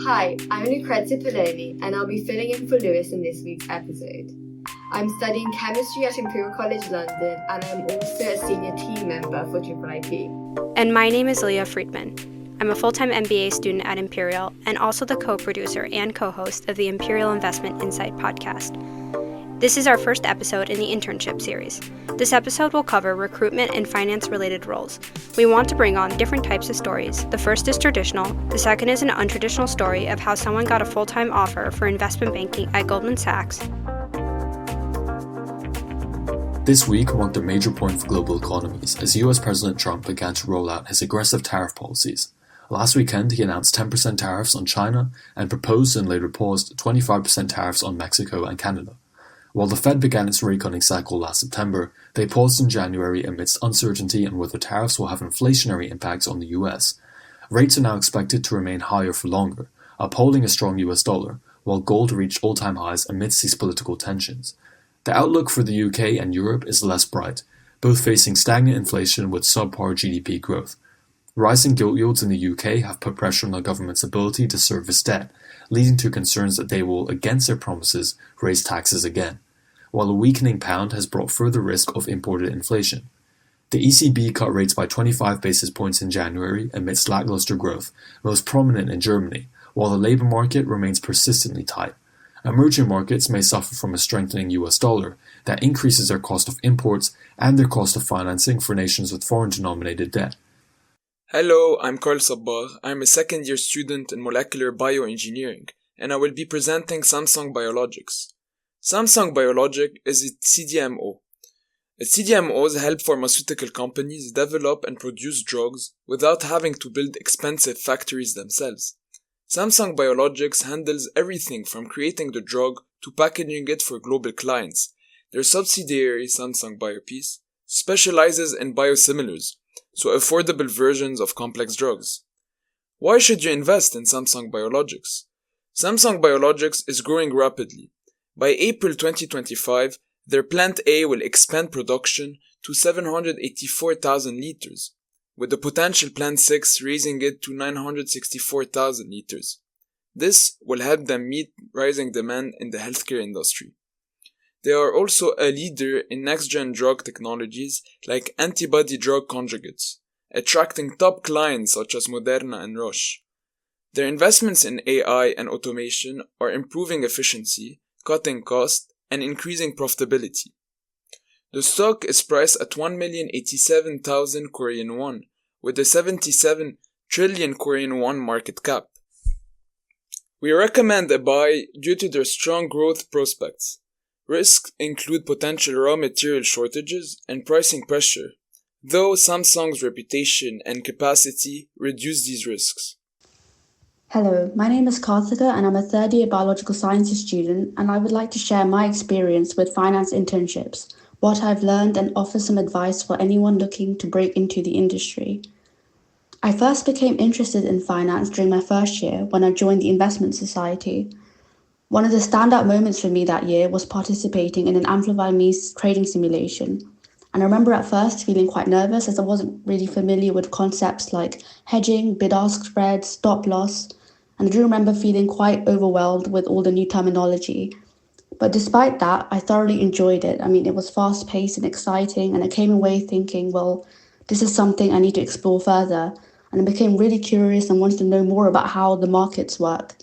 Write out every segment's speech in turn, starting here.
Hi, I'm Lucrezia Poloni and I'll be filling in for Lewis in this week's episode. I'm studying chemistry at Imperial College London and I'm also a senior team member for IIIP. And my name is Leah Friedman. I'm a full-time MBA student at Imperial and also the co-producer and co-host of the Imperial Investment Insight podcast. This is our first episode in the Internship series. This episode will cover recruitment and finance-related roles. We want to bring on different types of stories. The first is traditional. The second is an untraditional story of how someone got a full-time offer for investment banking at Goldman Sachs. This week marked a major point for global economies as US President Trump began to roll out his aggressive tariff policies. Last weekend, he announced 10% tariffs on China and proposed and later paused 25% tariffs on Mexico and Canada. While the Fed began its rate-cutting cycle last September, they paused in January amidst uncertainty on whether tariffs will have inflationary impacts on the US. Rates are now expected to remain higher for longer, upholding a strong US dollar, while gold reached all-time highs amidst these political tensions. The outlook for the UK and Europe is less bright, both facing stagnant inflation with subpar GDP growth. Rising gilt yields in the UK have put pressure on the government's ability to service debt, leading to concerns that they will, against their promises, raise taxes again, while a weakening pound has brought further risk of imported inflation. The ECB cut rates by 25 basis points in January amidst lackluster growth, most prominent in Germany, while the labour market remains persistently tight. Emerging markets may suffer from a strengthening US dollar that increases their cost of imports and their cost of financing for nations with foreign-denominated debt. Hello, I'm Karl Sabbar. I'm a second-year student in molecular bioengineering, and I will be presenting Samsung Biologics. Samsung Biologic is a CDMO. CDMOs help pharmaceutical companies develop and produce drugs without having to build expensive factories themselves. Samsung Biologics handles everything from creating the drug to packaging it for global clients. Their subsidiary, Samsung Biopiece, specializes in biosimilars, so affordable versions of complex drugs. Why should you invest in Samsung Biologics? Samsung Biologics is growing rapidly. By April 2025, their Plant A will expand production to 784,000 liters, with the potential Plant 6 raising it to 964,000 liters. This will help them meet rising demand in the healthcare industry. They are also a leader in next-gen drug technologies like antibody-drug conjugates, attracting top clients such as Moderna and Roche. Their investments in AI and automation are improving efficiency, cutting costs, and increasing profitability. The stock is priced at 1,087,000 Korean won, with a 77 trillion Korean won market cap. We recommend a buy due to their strong growth prospects. Risks include potential raw material shortages and pricing pressure, though Samsung's reputation and capacity reduce these risks. Hello, my name is Karthika and I'm a third-year biological sciences student, and I would like to share my experience with finance internships, what I've learned, and offer some advice for anyone looking to break into the industry. I first became interested in finance during my first year when I joined the Investment Society. One of the standout moments for me that year was participating in an Amplify-Me trading simulation. And I remember at first feeling quite nervous as I wasn't really familiar with concepts like hedging, bid-ask spreads, stop loss, and I do remember feeling quite overwhelmed with all the new terminology. But despite that, I thoroughly enjoyed it. It was fast-paced and exciting, and I came away thinking, well, this is something I need to explore further. And I became really curious and wanted to know more about how the markets work.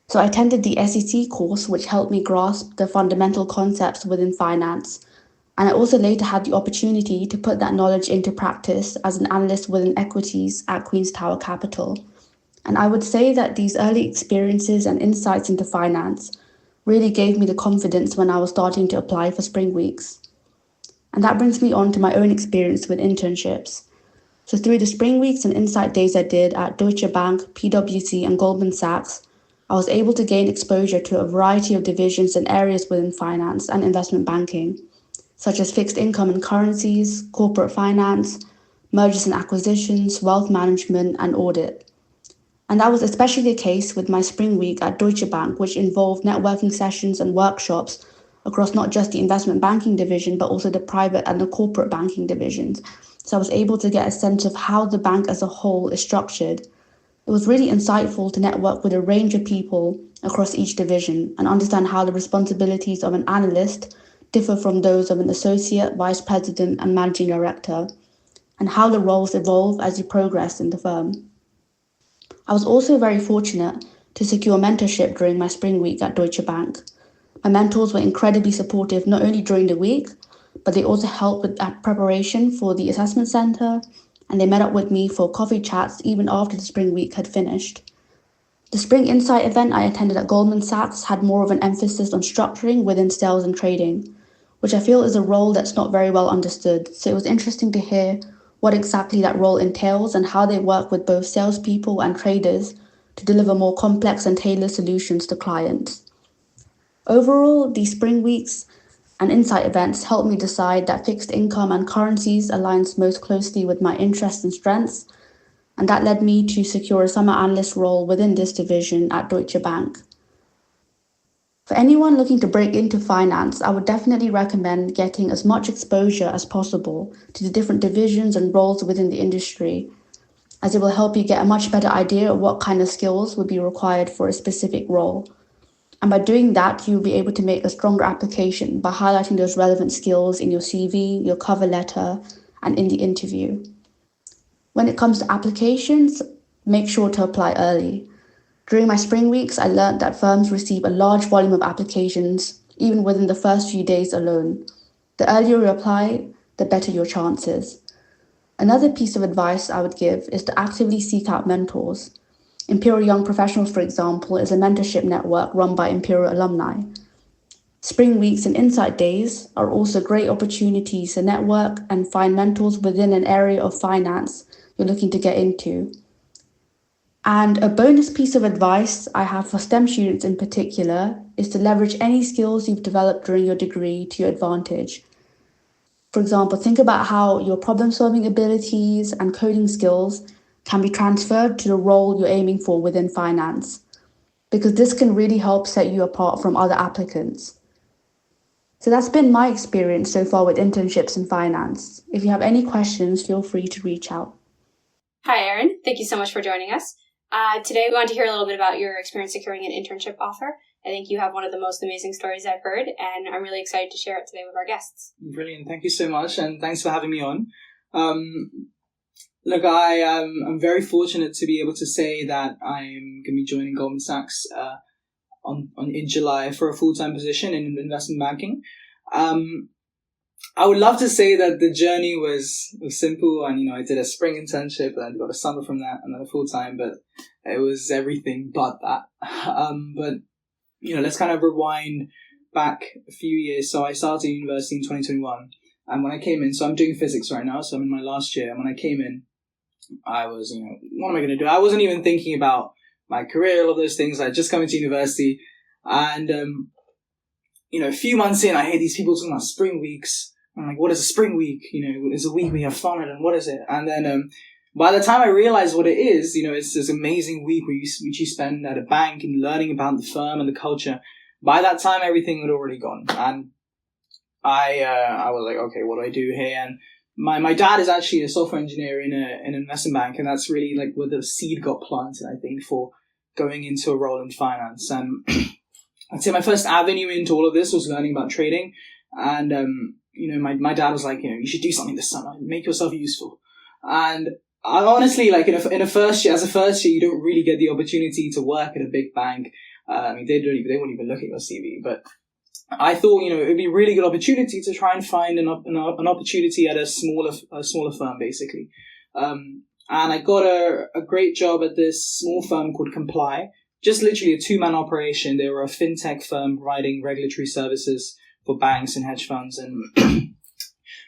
So I attended the SEC course, which helped me grasp the fundamental concepts within finance. And I also later had the opportunity to put that knowledge into practice as an analyst within equities at Queen's Tower Capital. And I would say that these early experiences and insights into finance really gave me the confidence when I was starting to apply for spring weeks. And that brings me on to my own experience with internships. So through the spring weeks and insight days I did at Deutsche Bank, PwC, and Goldman Sachs, I was able to gain exposure to a variety of divisions and areas within finance and investment banking, such as fixed income and currencies, corporate finance, mergers and acquisitions, wealth management, and audit. And that was especially the case with my spring week at Deutsche Bank, which involved networking sessions and workshops across not just the investment banking division, but also the private and the corporate banking divisions. So I was able to get a sense of how the bank as a whole is structured. It was really insightful to network with a range of people across each division and understand how the responsibilities of an analyst differ from those of an associate, vice president, and managing director, and how the roles evolve as you progress in the firm. I was also very fortunate to secure mentorship during my spring week at Deutsche Bank. My mentors were incredibly supportive not only during the week, but they also helped with preparation for the assessment center, and they met up with me for coffee chats even after the spring week had finished. The Spring Insight event I attended at Goldman Sachs had more of an emphasis on structuring within sales and trading, which I feel is a role that's not very well understood. So it was interesting to hear what exactly that role entails and how they work with both salespeople and traders to deliver more complex and tailored solutions to clients. Overall, these spring weeks and insight events helped me decide that fixed income and currencies aligns most closely with my interests and strengths, and that led me to secure a summer analyst role within this division at Deutsche Bank. For anyone looking to break into finance, I would definitely recommend getting as much exposure as possible to the different divisions and roles within the industry, as it will help you get a much better idea of what kind of skills would be required for a specific role. And by doing that, you'll be able to make a stronger application by highlighting those relevant skills in your CV, your cover letter, and in the interview. When it comes to applications, make sure to apply early. During my spring weeks, I learned that firms receive a large volume of applications, even within the first few days alone. The earlier you apply, the better your chances. Another piece of advice I would give is to actively seek out mentors. Imperial Young Professionals, for example, is a mentorship network run by Imperial alumni. Spring weeks and insight days are also great opportunities to network and find mentors within an area of finance you're looking to get into. And a bonus piece of advice I have for STEM students in particular is to leverage any skills you've developed during your degree to your advantage. For example, think about how your problem-solving abilities and coding skills can be transferred to the role you're aiming for within finance, because this can really help set you apart from other applicants. So that's been my experience so far with internships in finance. If you have any questions, feel free to reach out. Hi, Erin. Thank you so much for joining us. Today, we want to hear a little bit about your experience securing an internship offer. I think you have one of the most amazing stories I've heard, and I'm really excited to share it today with our guests. Brilliant. Thank you so much, and thanks for having me on. Look, I'm very fortunate to be able to say that I'm going to be joining Goldman Sachs in July for a full-time position in investment banking. I would love to say that the journey was simple, and I did a spring internship and I got a summer from that and then a full-time, but it was everything but that. But let's kind of rewind back a few years. So I started university in 2021, and when I came in, so I'm doing physics right now, so I'm in my last year, and when I came in, I was, what am I going to do? I wasn't even thinking about my career, all of those things. I just come into university, and a few months in, I hear these people talking about spring weeks. I'm like, what is a spring week? It's a week we have fun in, and what is it? And then by the time I realized what it is, it's this amazing week which you spend at a bank and learning about the firm and the culture. By that time, everything had already gone, and I was like, okay, what do I do here? And my dad is actually a software engineer in an investment bank, and that's really like where the seed got planted, I think, for going into a role in finance. And I'd say my first avenue into all of this was learning about trading, and my dad was like, you should do something this summer, make yourself useful. And I honestly, like in a first year, you don't really get the opportunity to work at a big bank. They won't even look at your CV. But I thought, it would be a really good opportunity to try and find an opportunity at a smaller firm, basically. And I got a great job at this small firm called Comply, just literally a 2-man operation. They were a fintech firm providing regulatory services for banks and hedge funds, and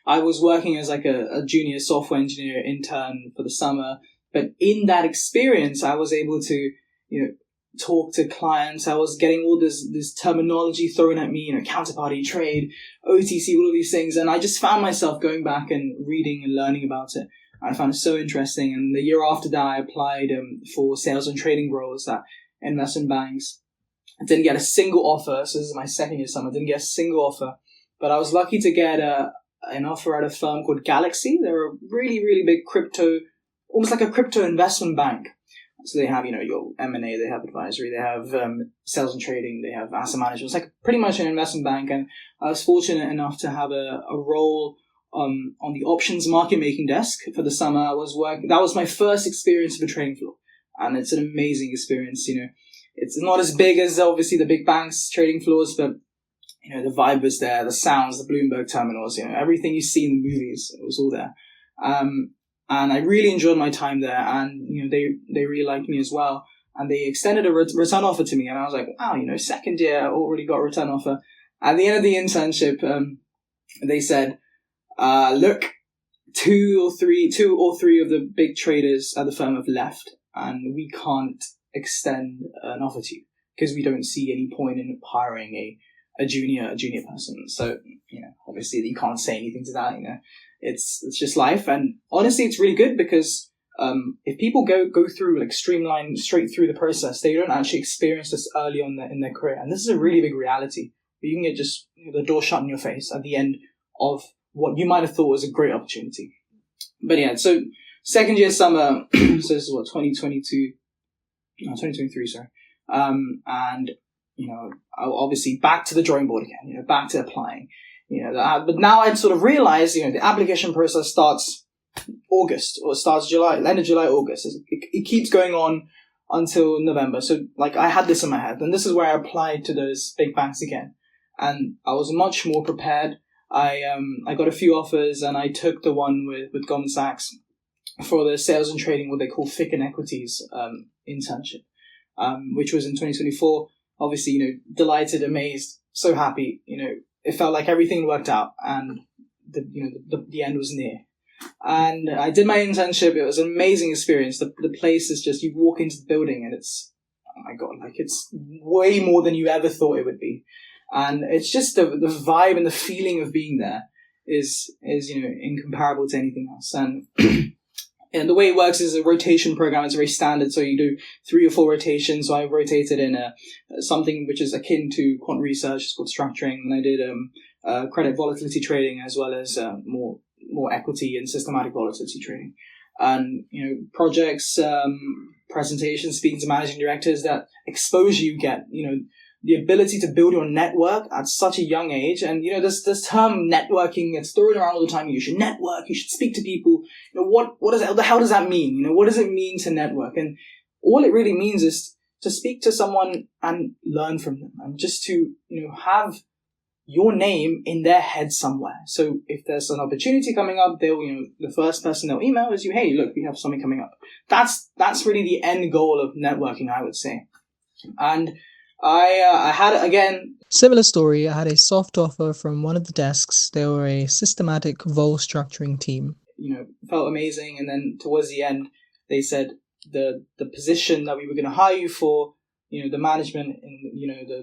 I was working as like a junior software engineer intern for the summer. But in that experience, I was able to, talk to clients. I was getting all this terminology thrown at me, counterparty trade, OTC, all of these things, and I just found myself going back and reading and learning about it. I found it so interesting. And the year after that, I applied for sales and trading roles at investment banks. I didn't get a single offer. So this is my second year summer. I didn't get a single offer, but I was lucky to get an offer at a firm called Galaxy. They're a really, really big crypto, almost like a crypto investment bank. So they have, your M&A, they have advisory, they have sales and trading, they have asset management. It's like pretty much an investment bank. And I was fortunate enough to have a role on the options market making desk for the summer. That was my first experience of a trading floor. And it's an amazing experience. It's not as big as obviously the big banks trading floors, but the vibe was there, the sounds, the Bloomberg terminals, everything you see in the movies, it was all there. And I really enjoyed my time there, and they really liked me as well. And they extended a return offer to me, and I was like, wow, second year, I already got a return offer. At the end of the internship, they said, look, two or three of the big traders at the firm have left, and we can't extend an offer to you because we don't see any point in hiring a junior person. So, obviously you can't say anything to that, It's just life. And honestly, it's really good because if people go through, like, streamline straight through the process, they don't actually experience this early on in their career. And this is a really big reality. You can get just the door shut in your face at the end of what you might have thought was a great opportunity. But yeah, so second year summer, so this is 2023, sorry. And, obviously back to the drawing board again, back to applying. But now I'd sort of realized, the application process starts August, or starts July, end of July, August. It keeps going on until November. So, like, I had this in my head, and this is where I applied to those big banks again. And I was much more prepared. I got a few offers, and I took the one with Goldman Sachs for the sales and trading, what they call FIC and equities internship, which was in 2024. Obviously, delighted, amazed, so happy. It felt like everything worked out, and the end was near. And I did my internship. It was an amazing experience. The place is just, you walk into the building and it's, oh my God, like, it's way more than you ever thought it would be. And it's just the vibe and the feeling of being there is incomparable to anything else. And and the way it works is a rotation program. It's very standard. So you do 3 or 4 rotations. So I rotated in something which is akin to quant research. It's called structuring. And I did credit volatility trading, as well as more equity and systematic volatility trading. And, projects, presentations, speaking to managing directors, that exposure you get, the ability to build your network at such a young age. And, this term networking, it's thrown around all the time. You should network, you should speak to people. What the hell does that mean? What does it mean to network? And all it really means is to speak to someone and learn from them, and just to, have your name in their head somewhere. So if there's an opportunity coming up, they'll, the first person they'll email is you, hey, look, we have something coming up. That's really the end goal of networking, I would say. And I had, again... Similar story, I had a soft offer from one of the desks. They were a systematic vol structuring team. Felt amazing. And then towards the end, they said the position that we were going to hire you for, the management and,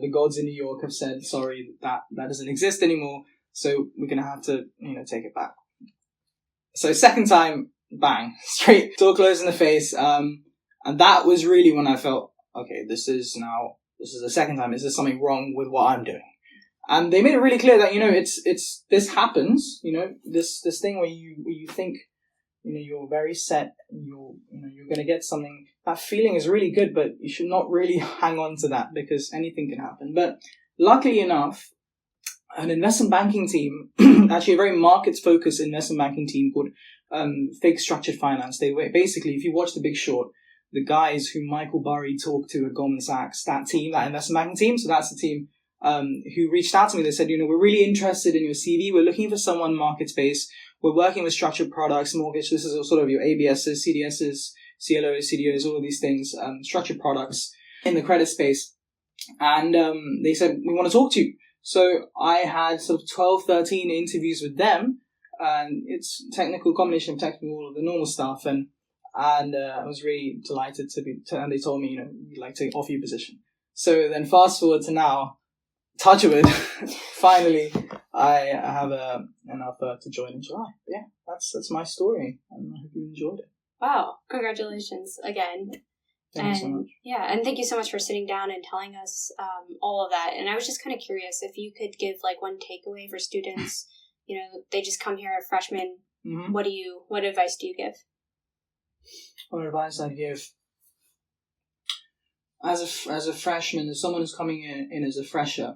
the gods in New York have said, sorry, that doesn't exist anymore. So we're going to have to, take it back. So second time, bang, straight door closed in the face. And that was really when I felt, okay, this is the second time. Is there something wrong with what I'm doing? And they made it really clear that, this happens, this thing where you think, you're very set, you're going to get something. That feeling is really good, but you should not really hang on to that because anything can happen. But luckily enough, an investment banking team, actually a very markets-focused investment banking team called FIG Structured Finance. They were basically, if you watch The Big Short, the guys who Michael Burry talked to at Goldman Sachs, that team, that investment banking team, so that's the team who reached out to me. They said, we're really interested in your CV. We're looking for someone market-based. We're working with structured products, mortgage. This is sort of your ABSs, CDSs, CLOs, CDOs, all of these things, structured products in the credit space. And they said, we want to talk to you. So I had sort of 12, 13 interviews with them. And it's combination of technical, all of the normal stuff. And I was really delighted and they told me, we'd like to offer you a position. So then fast forward to now, touch wood, finally, I have an offer to join in July. But yeah, that's my story, and I hope you enjoyed it. Wow, congratulations again. Thank you so much. Yeah, and thank you so much for sitting down and telling us all of that. And I was just kind of curious if you could give like one takeaway for students. They just come here as freshmen. Mm-hmm. What advice do you give? What advice I give? as a freshman, as someone who's coming in as a fresher,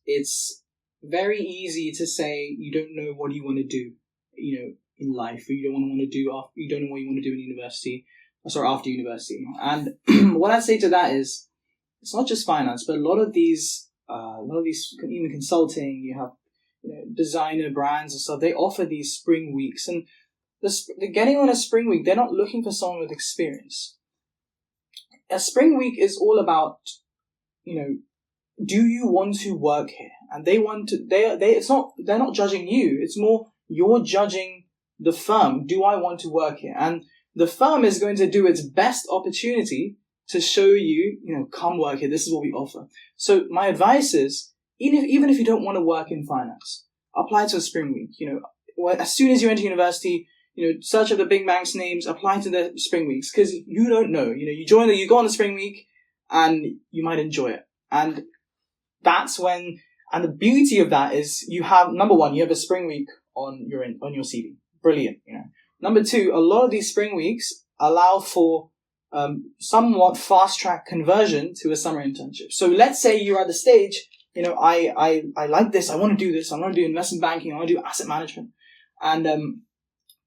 it's very easy to say you don't know what you want to do, in life, or you don't know what you want to do in university, after university. And what I say to that is, it's not just finance, but a lot of these, even consulting, you have, designer brands and stuff. They offer these spring weeks, and getting on a spring week, they're not looking for someone with experience. A spring week is all about, do you want to work here? And they're not judging you. It's more, you're judging the firm. Do I want to work here? And the firm is going to do its best opportunity to show you, come work here. This is what we offer. So my advice is, even if you don't want to work in finance, apply to a spring week. As soon as you enter university, search up the big banks' names, apply to the spring weeks, because you don't know. You go on the spring week, and you might enjoy it. And that's when, and the beauty of that is you have, number one, you have a spring week on your CV. Brilliant. Number two, a lot of these spring weeks allow for somewhat fast track conversion to a summer internship. So let's say you're at the stage, I like this, I want to do this, I want to do investment banking, I want to do asset management, and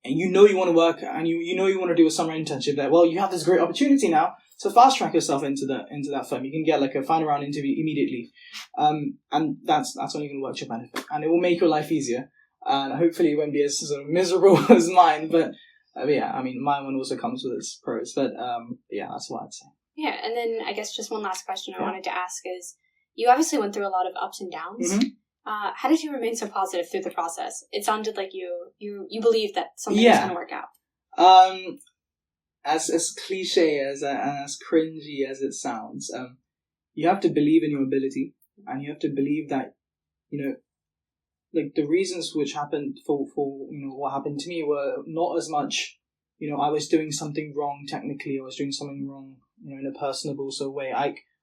you want to work, and you want to do a summer internship there. Well, you have this great opportunity now to fast track yourself into that firm. You can get like a final round interview immediately, and that's only going to work to your benefit, and it will make your life easier. And hopefully it won't be as sort of miserable as mine, but my one also comes with its pros. But that's what I'd say. Yeah, and then I guess just one last question I wanted to ask is, you obviously went through a lot of ups and downs. Mm-hmm. How did you remain so positive through the process? It sounded like you believed that something was going to work out. As cliche and as cringy as it sounds, you have to believe in your ability, and you have to believe that, like the reasons which happened for what happened to me were not as much, I was doing something wrong technically, I was doing something wrong, in a personable sort of way.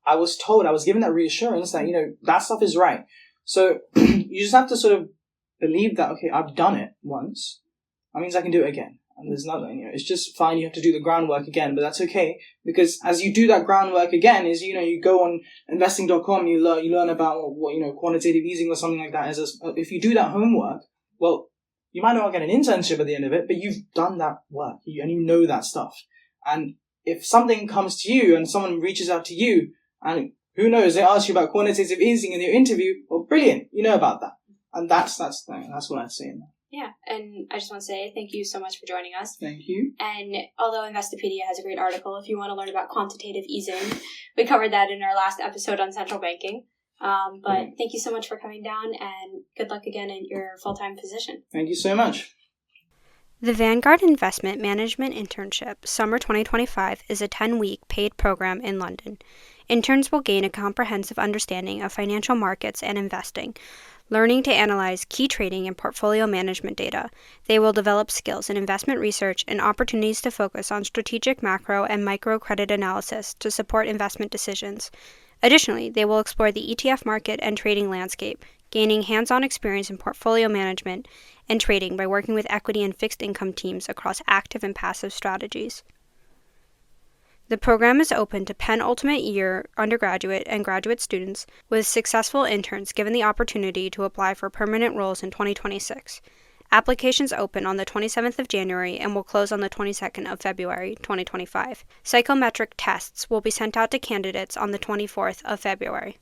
I was told, I was given that reassurance that, that stuff is right. So you just have to sort of believe that, okay, I've done it once. That means I can do it again. And there's nothing, it's just fine. You have to do the groundwork again, but that's okay. Because as you do that groundwork again, you go on investing.com, you learn about what, quantitative easing or something like that. If you do that homework, well, you might not get an internship at the end of it, but you've done that work and you know that stuff. And if something comes to you and someone reaches out to you, and who knows, they ask you about quantitative easing in your interview, well, brilliant, you know about that. And that's what I'd say in that. Yeah, and I just want to say thank you so much for joining us. Thank you. And although Investopedia has a great article, if you want to learn about quantitative easing, we covered that in our last episode on central banking. But thank you so much for coming down, and good luck again in your full-time position. Thank you so much. The Vanguard Investment Management Internship Summer 2025 is a 10-week paid program in London. Interns will gain a comprehensive understanding of financial markets and investing, learning to analyze key trading and portfolio management data. They will develop skills in investment research and opportunities to focus on strategic macro and micro credit analysis to support investment decisions. Additionally, they will explore the ETF market and trading landscape, gaining hands-on experience in portfolio management and trading by working with equity and fixed income teams across active and passive strategies. The program is open to penultimate year undergraduate and graduate students, with successful interns given the opportunity to apply for permanent roles in 2026. Applications open on the 27th of January and will close on the 22nd of February 2025. Psychometric tests will be sent out to candidates on the 24th of February.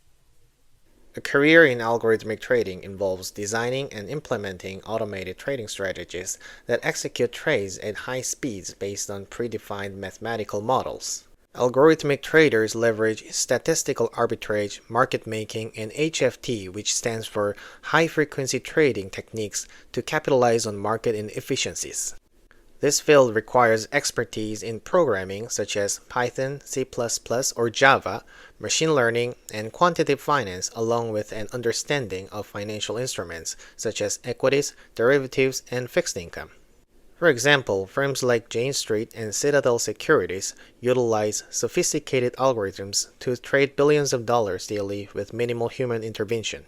A career in algorithmic trading involves designing and implementing automated trading strategies that execute trades at high speeds based on predefined mathematical models. Algorithmic traders leverage statistical arbitrage, market making, and HFT, which stands for high-frequency trading techniques, to capitalize on market inefficiencies. This field requires expertise in programming such as Python, C++, or Java, machine learning, and quantitative finance, along with an understanding of financial instruments such as equities, derivatives, and fixed income. For example, firms like Jane Street and Citadel Securities utilize sophisticated algorithms to trade billions of dollars daily with minimal human intervention.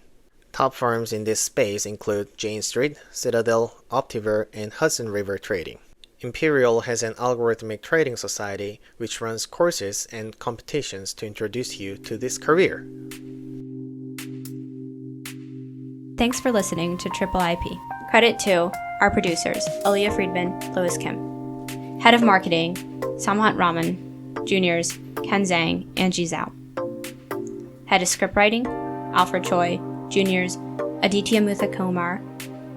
Top firms in this space include Jane Street, Citadel, Optiver, and Hudson River Trading. Imperial has an algorithmic trading society which runs courses and competitions to introduce you to this career. Thanks for listening to Triple IP. Credit to our producers, Aaliyah Friedman, Louis Kim. Head of Marketing, Samhat Raman. Juniors, Ken Zhang, Angie Zhao. Head of Scriptwriting, Alfred Choi. Juniors, Aditya Muthakumar,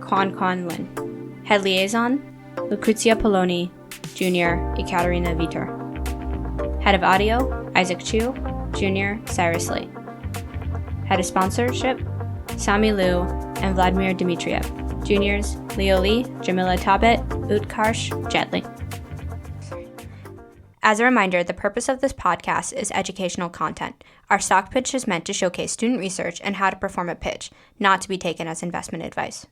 Kwan Lin. Head Liaison, Lucrezia Poloni. Junior, Ekaterina Vitor. Head of Audio, Isaac Chu. Junior, Cyrus Lee. Head of Sponsorship, Sami Liu and Vladimir Dmitriev. Juniors, Leo Lee, Jamila Tabet, Utkarsh Jetli. As a reminder, the purpose of this podcast is educational content. Our stock pitch is meant to showcase student research and how to perform a pitch, not to be taken as investment advice.